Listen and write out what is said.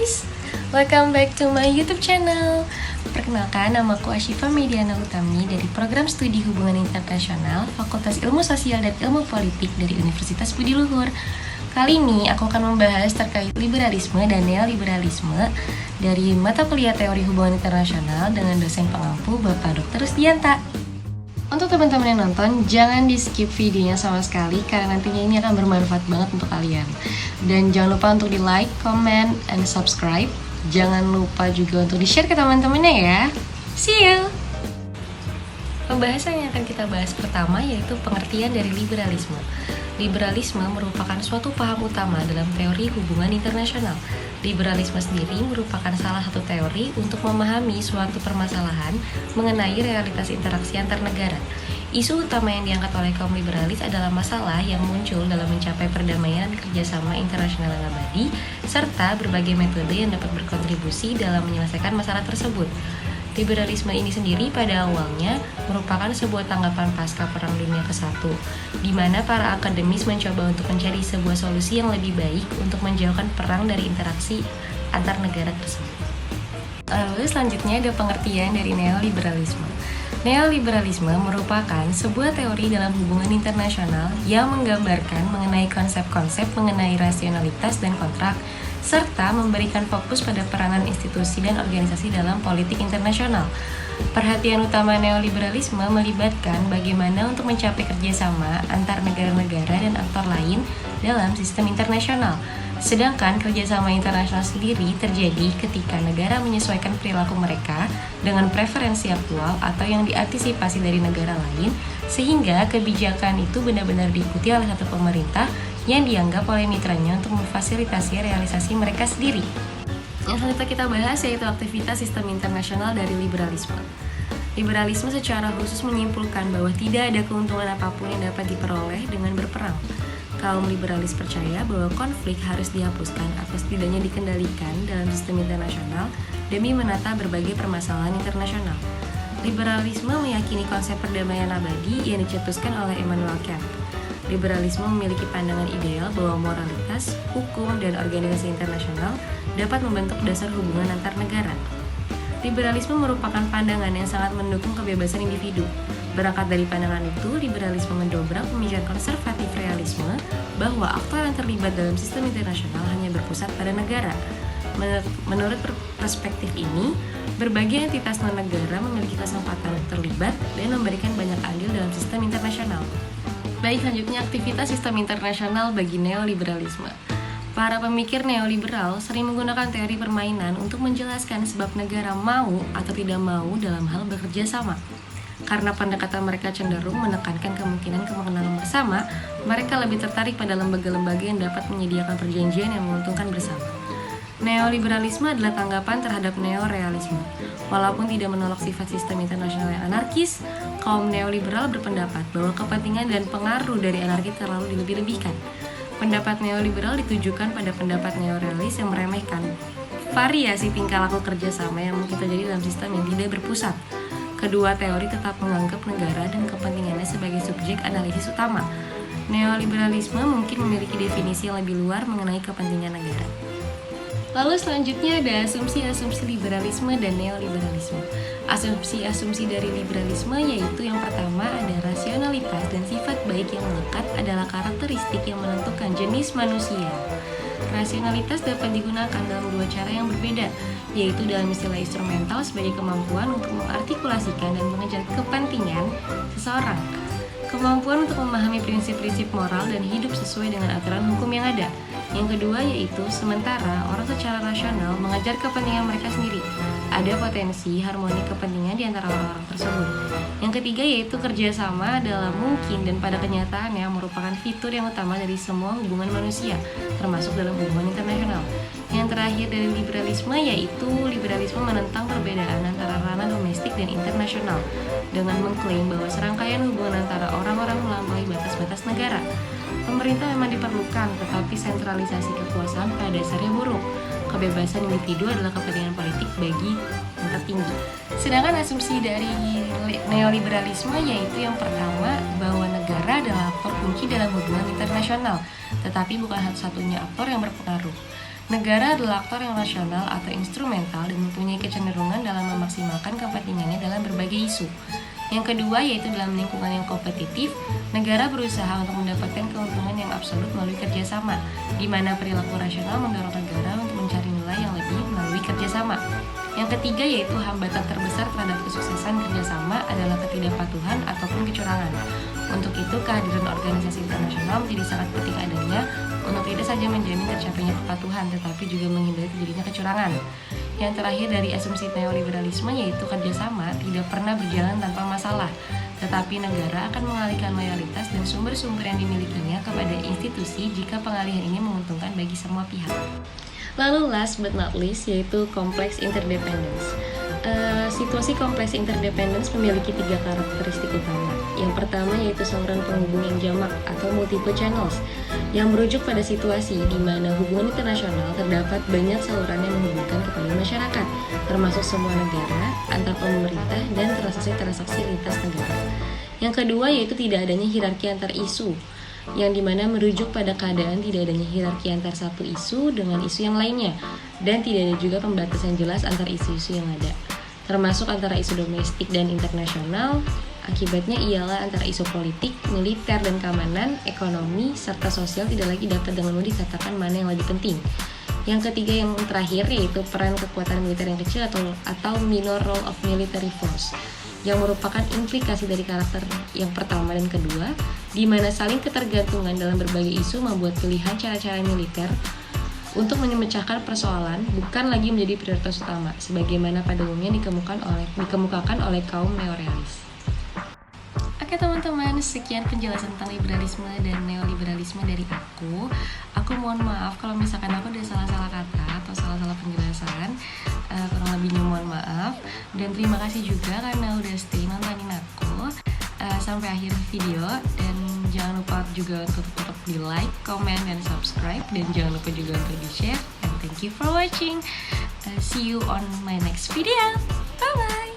guys, welcome back to my YouTube channel. Perkenalkan, namaku Ashifa Mediana Utami dari Program Studi Hubungan Internasional Fakultas Ilmu Sosial dan Ilmu Politik dari Universitas Budi Luhur. Kali ini aku akan membahas terkait liberalisme dan neoliberalisme dari mata kuliah Teori Hubungan Internasional dengan dosen pengampu Bapak Dr. Rusdianta. Untuk teman-teman yang nonton, jangan di skip videonya sama sekali karena nantinya ini akan bermanfaat banget untuk kalian. Dan jangan lupa untuk di like, comment, and subscribe. Jangan lupa juga untuk di share ke teman-temannya ya. See you! Pembahasan yang akan kita bahas pertama yaitu pengertian dari liberalisme. Liberalisme merupakan suatu paham utama dalam teori hubungan internasional. Liberalisme sendiri merupakan salah satu teori untuk memahami suatu permasalahan mengenai realitas interaksi antar negara. Isu utama yang diangkat oleh kaum liberalis adalah masalah yang muncul dalam mencapai perdamaian dan kerjasama internasional yang abadi, serta berbagai metode yang dapat berkontribusi dalam menyelesaikan masalah tersebut. Liberalisme ini sendiri pada awalnya merupakan sebuah tanggapan pasca Perang Dunia ke-1, di mana para akademis mencoba untuk mencari sebuah solusi yang lebih baik untuk menjauhkan perang dari interaksi antar negara tersebut. Lalu selanjutnya ada pengertian dari neoliberalisme. Neoliberalisme merupakan sebuah teori dalam hubungan internasional yang menggambarkan mengenai konsep-konsep mengenai rasionalitas dan kontrak, serta memberikan fokus pada peranan institusi dan organisasi dalam politik internasional. Perhatian utama neoliberalisme melibatkan bagaimana untuk mencapai kerjasama antar negara-negara dan aktor lain dalam sistem internasional. Sedangkan kerjasama internasional sendiri terjadi ketika negara menyesuaikan perilaku mereka dengan preferensi aktual atau yang diantisipasi dari negara lain, sehingga kebijakan itu benar-benar diikuti oleh satu pemerintah yang dianggap oleh mitranya untuk memfasilitasi realisasi mereka sendiri. Yang selanjutnya kita bahas yaitu aktivitas sistem internasional dari liberalisme. Liberalisme secara khusus menyimpulkan bahwa tidak ada keuntungan apapun yang dapat diperoleh dengan berperang. Kaum liberalis percaya bahwa konflik harus dihapuskan atau setidaknya dikendalikan dalam sistem internasional demi menata berbagai permasalahan internasional. Liberalisme meyakini konsep perdamaian abadi yang dicetuskan oleh Immanuel Kant. Liberalisme memiliki pandangan ideal bahwa moralitas, hukum, dan organisasi internasional dapat membentuk dasar hubungan antar negara. Liberalisme merupakan pandangan yang sangat mendukung kebebasan individu. Berangkat dari pandangan itu, liberalisme mendobrak pemikiran konservatif realisme bahwa aktor yang terlibat dalam sistem internasional hanya berpusat pada negara. Menurut perspektif ini, berbagai entitas non-negara memiliki kesempatan terlibat dan memberikan banyak andil dalam sistem internasional. Baik, selanjutnya aktivitas sistem internasional bagi neoliberalisme. Para pemikir neoliberal sering menggunakan teori permainan untuk menjelaskan sebab negara mau atau tidak mau dalam hal bekerja sama. Karena pendekatan mereka cenderung menekankan kemungkinan kemenangan bersama, mereka lebih tertarik pada lembaga-lembaga yang dapat menyediakan perjanjian yang menguntungkan bersama. Neoliberalisme adalah tanggapan terhadap neorealisme. Walaupun tidak menolak sifat sistem internasional yang anarkis, kaum neoliberal berpendapat bahwa kepentingan dan pengaruh dari anarki terlalu dilebih-lebihkan. Pendapat neoliberal ditujukan pada pendapat neorealis yang meremehkan variasi tingkah laku kerjasama yang mungkin terjadi dalam sistem yang tidak berpusat. Kedua teori tetap menganggap negara dan kepentingannya sebagai subjek analisis utama. Neoliberalisme mungkin memiliki definisi yang lebih luar mengenai kepentingan negara. Lalu selanjutnya ada asumsi-asumsi liberalisme dan neoliberalisme. Asumsi-asumsi dari liberalisme yaitu yang pertama ada rasionalitas dan sifat baik yang melekat adalah karakteristik yang menentukan jenis manusia. Rasionalitas dapat digunakan dalam dua cara yang berbeda, yaitu dalam istilah instrumental sebagai kemampuan untuk mengartikulasikan dan mengejar kepentingan seseorang. Kemampuan untuk memahami prinsip-prinsip moral dan hidup sesuai dengan aturan hukum yang ada. Yang kedua yaitu sementara orang secara rasional mengejar kepentingan mereka sendiri. Ada potensi harmoni kepentingan di antara orang-orang tersebut. Yang ketiga yaitu kerjasama adalah mungkin dan pada kenyataannya merupakan fitur yang utama dari semua hubungan manusia, termasuk dalam hubungan internasional. Yang terakhir dari liberalisme yaitu liberalisme menentang perbedaan antara ranah domestik dan internasional dengan mengklaim bahwa serangkaian hubungan antara orang-orang melampaui batas-batas negara. Pemerintah memang diperlukan, tetapi sentralisasi kekuasaan pada dasarnya buruk. Kebebasan individu adalah kepentingan politik bagi yang tertinggi. Sedangkan asumsi dari neoliberalisme yaitu yang pertama bahwa negara adalah aktor kunci dalam hubungan internasional, tetapi bukan satu-satunya aktor yang berpengaruh. Negara adalah aktor yang rasional atau instrumental dan mempunyai kecenderungan dalam memaksimalkan kepentingannya dalam berbagai isu. Yang kedua yaitu dalam lingkungan yang kompetitif, negara berusaha untuk mendapatkan keuntungan yang absolut melalui kerjasama, di mana perilaku rasional mendorong negara untuk mencari nilai yang lebih melalui kerjasama. Yang ketiga yaitu hambatan terbesar terhadap kesuksesan kerjasama adalah ketidakpatuhan ataupun kecurangan. Untuk itu, kehadiran organisasi internasional menjadi sangat penting adanya untuk tidak saja menjamin tercapainya kepatuhan, tetapi juga menghindari terjadinya kecurangan. Yang terakhir dari asumsi neoliberalisme yaitu kerjasama tidak pernah berjalan tanpa masalah, tetapi negara akan mengalihkan mayoritas dan sumber-sumber yang dimilikinya kepada institusi jika pengalihan ini menguntungkan bagi semua pihak. Lalu last but not least yaitu complex interdependence. Situasi kompleks interdependence memiliki 3 karakteristik utama. Yang pertama yaitu saluran penghubung yang jamak atau multiple channels, yang merujuk pada situasi di mana hubungan internasional terdapat banyak saluran yang menghubungkan kepada masyarakat, termasuk semua negara, antar pemerintah, dan transaksi-transaksi lintas negara. Yang kedua yaitu tidak adanya hierarki antar isu, yang dimana merujuk pada keadaan tidak adanya hierarki antar satu isu dengan isu yang lainnya, dan tidak ada juga pembatasan jelas antar isu-isu yang ada, termasuk antara isu domestik dan internasional. Akibatnya ialah antara isu politik, militer dan keamanan, ekonomi, serta sosial tidak lagi dapat dengan mudah dikatakan mana yang lebih penting. Yang ketiga yang terakhir yaitu peran kekuatan militer yang kecil atau minor role of military force, yang merupakan implikasi dari karakter yang pertama dan kedua, di mana saling ketergantungan dalam berbagai isu membuat pilihan cara-cara militer untuk memecahkan persoalan bukan lagi menjadi prioritas utama, sebagaimana pada umumnya dikemukakan oleh kaum neorealis. Oke teman-teman, sekian penjelasan tentang liberalisme dan neoliberalisme dari aku. Aku mohon maaf kalau misalkan aku ada salah-salah kata atau salah-salah penjelasan. Kurang lebihnya mohon maaf. Dan terima kasih juga karena udah stay nontonin aku sampai akhir video. Dan jangan lupa juga untuk di like, comment, dan subscribe. Dan jangan lupa juga untuk di share. And thank you for watching. See you on my next video. Bye bye.